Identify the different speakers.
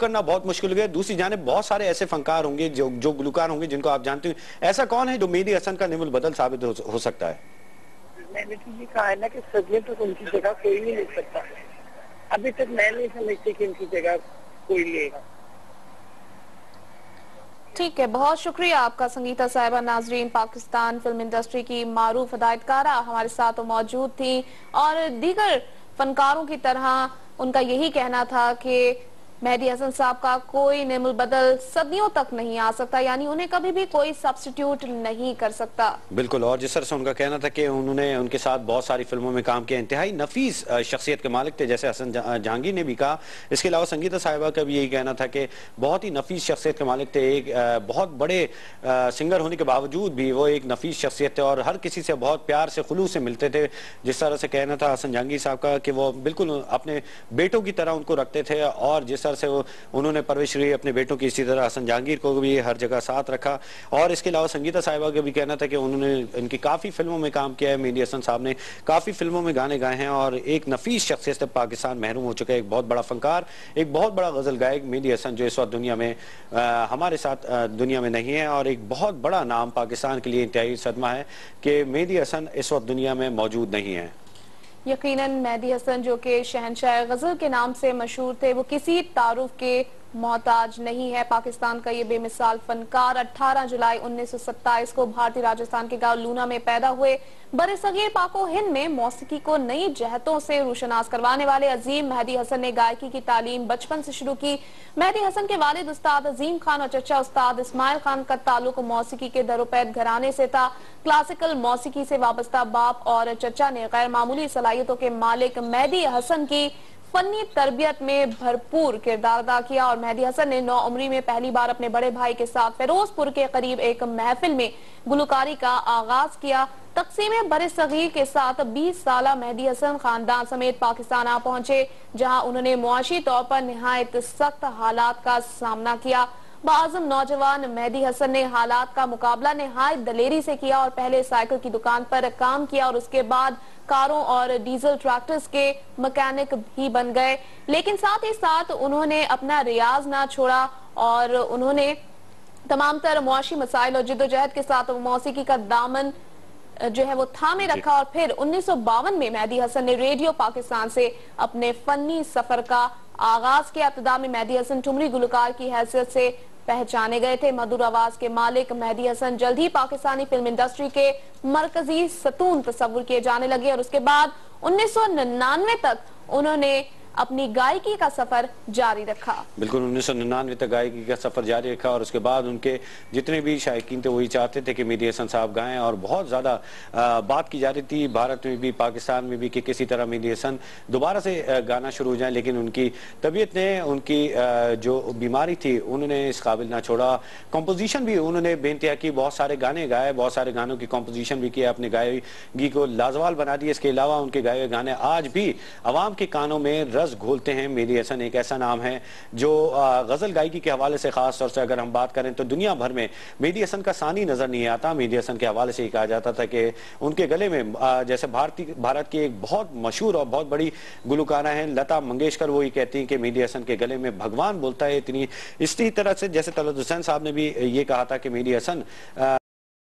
Speaker 1: करना बहुत मुश्किल हो गया। दूसरी जानिब बहुत सारे ऐसे फनकार होंगे जो गुलकार होंगे जिनको आप जानते हैं। ऐसा कौन है जो मेहदी हसन का निमुल बदल साबित हो सकता है?
Speaker 2: मैंने तो ये कहा है ना कि सदियों तक उनकी जगह कोई नहीं ले सकता। अभी तक मैं नहीं समझती कि उनकी जगह कोई लेगा।
Speaker 3: ठीक है, बहुत शुक्रिया आपका संगीता साहिबा। नाजरीन, पाकिस्तान फिल्म इंडस्ट्री की मारूफ हदायतकारा हमारे साथ मौजूद थी और दीगर फनकारों की तरह उनका यही कहना था कि मेहदी हसन साहब का कोई नेमुल बदल सदियों तक नहीं आ सकता, यानी उन्हें कभी भी कोई सब्स्टिट्यूट नहीं कर सकता।
Speaker 1: बिल्कुल, और जिस तरह से उनका कहना था कि उन्होंने उनके साथ बहुत सारी फिल्मों में काम किया, इंतहाई नफीस शख्सियत के मालिक थे, जैसे हसन जहांगीर ने भी कहा। इसके अलावा संगीता साहिबा का भी यही कहना था कि बहुत ही नफीस शख्सियत के मालिक थे। एक बहुत बड़े सिंगर होने के बावजूद भी वो एक नफीस शख्सियत थे और हर किसी से बहुत प्यार से खुलूस से मिलते थे। जिस तरह से कहना था हसन जहांगीर साहब का कि वो बिल्कुल अपने बेटों की तरह उनको रखते थे और जिस से उन्होंने परवरिश की अपने बेटों की, इसी तरह हसन जहांगीर को भी हर जगह साथ रखा। और इसके अलावा संगीता साहिबा का भी कहना था कि उन्होंने इनकी काफ़ी फिल्मों में काम किया है। मेहदी हसन साहब ने काफ़ी फिल्मों में गाने गाए हैं और एक नफीस शख्सियत से पाकिस्तान महरूम हो चुका है। एक बहुत बड़ा फनकार, एक बहुत बड़ा गजल गायक मेहदी हसन, जो इस वक्त दुनिया में हमारे साथ दुनिया में नहीं है। और एक बहुत बड़ा नाम पाकिस्तान के लिए इंतहाई सदमा है कि मेहदी हसन इस वक्त दुनिया में मौजूद नहीं है।
Speaker 3: यकीनन मेहदी हसन जो कि शहनशाह गजल के नाम से मशहूर थे, वो किसी तारुफ के मोहताज नहीं है। पाकिस्तान का ये बेमिसाल फनकार 18 जुलाई 1927 को भारतीय राजस्थान के गांव लूना में पैदा हुए। बरसगीर पाको हिंद में मौसीकी को नई जहतों से रोशनास करवाने वाले अजीम मेहदी हसन ने गायकी की तालीम बचपन से शुरू की। मेहदी हसन के वालिद उस्ताद अजीम खान और चचा उस्ताद इस्माइल खान का ताल्लुक मौसीकी के दरोपैद घराने से था। क्लासिकल मौसीकी से वाबस्ता बाप और चचा ने गैर मामूली सलाहियतों के मालिक मेहदी हसन की फनी तरबियत में भरपूर किरदार अदा किया और मेहदी हसन ने 9 उम्री में पहली बार अपने बड़े भाई के साथ फिरोजपुर के करीब एक महफिल में गुलकारी का आगाज किया। तकसीम बरसगीर के साथ 20 साला मेहदी हसन खानदान समेत पाकिस्तान आ पहुंचे, जहां उन्होंने मुआशी तौर पर निहायत सख्त हालात का सामना किया। बाज़म नौजवान मेहदी हसन ने हालात का मुकाबला निहायत दलेरी से किया और पहले साइकिल की दुकान पर काम किया और उसके बाद कारों और डीजल ट्रैक्टर्स के मैकेनिक भी बन गए। लेकिन साथ ही साथ उन्होंने अपना रियाज ना छोड़ा और उन्होंने तमाम तर मुआशी मसाइल और जिद्दोजहद के साथ मौसीकी का दामन जो है वो थामे रखा और फिर 1952 में मेहदी हसन ने रेडियो पाकिस्तान से अपने फनी सफर का आगाज किया। इब्तिदा में मेहदी हसन ठुमरी गुलकार की हैसियत से पहचाने गए थे। मधुर आवाज के मालिक मेहदी हसन जल्द ही पाकिस्तानी फिल्म इंडस्ट्री के मरकजी सतून तस्वुर किए जाने लगे और उसके बाद 1999 तक उन्होंने अपनी गायकी का सफर जारी रखा।
Speaker 1: बिल्कुल, 1999 तक गायकी का सफर जारी रखा और उसके बाद उनके जितने भी शायकीन थे वही चाहते थे कि मेहदी हसन साहब गाएं और बहुत ज्यादा बात की जा रही थी भारत में भी, पाकिस्तान में भी, कि किसी तरह मेहदी हसन दोबारा से गाना शुरू हो जाए। लेकिन उनकी तबीयत ने, उनकी जो बीमारी थी, उन्होंने इस काबिल ना छोड़ा। कंपोजिशन भी उन्होंने बेइंतहा की, बहुत सारे गाने गाए, बहुत सारे गानों की कंपोजिशन भी किया, अपने गायकी को लाजवाब बना दिया। इसके अलावा उनके गाए हुए गाने आज भी आवाम के कानों में रस घोलते हैं। मेहदी हसन एक ऐसा नाम है जो गजल गायकी के हवाले से खास तौर से अगर हम बात करें तो दुनिया भर में मेहदी हसन का सानी नजर नहीं आता। मेहदी हसन के हवाले से कहा जाता था कि उनके गले में जैसे भारत की एक बहुत मशहूर और बहुत बड़ी गुलकारा है लता मंगेशकर, वो ये कहती हैं कि मेहदी हसन के गले में भगवान बोलता है। इतनी इसी तरह से जैसे तलत हुसैन साहब ने भी ये कहा था कि मेहदी हसन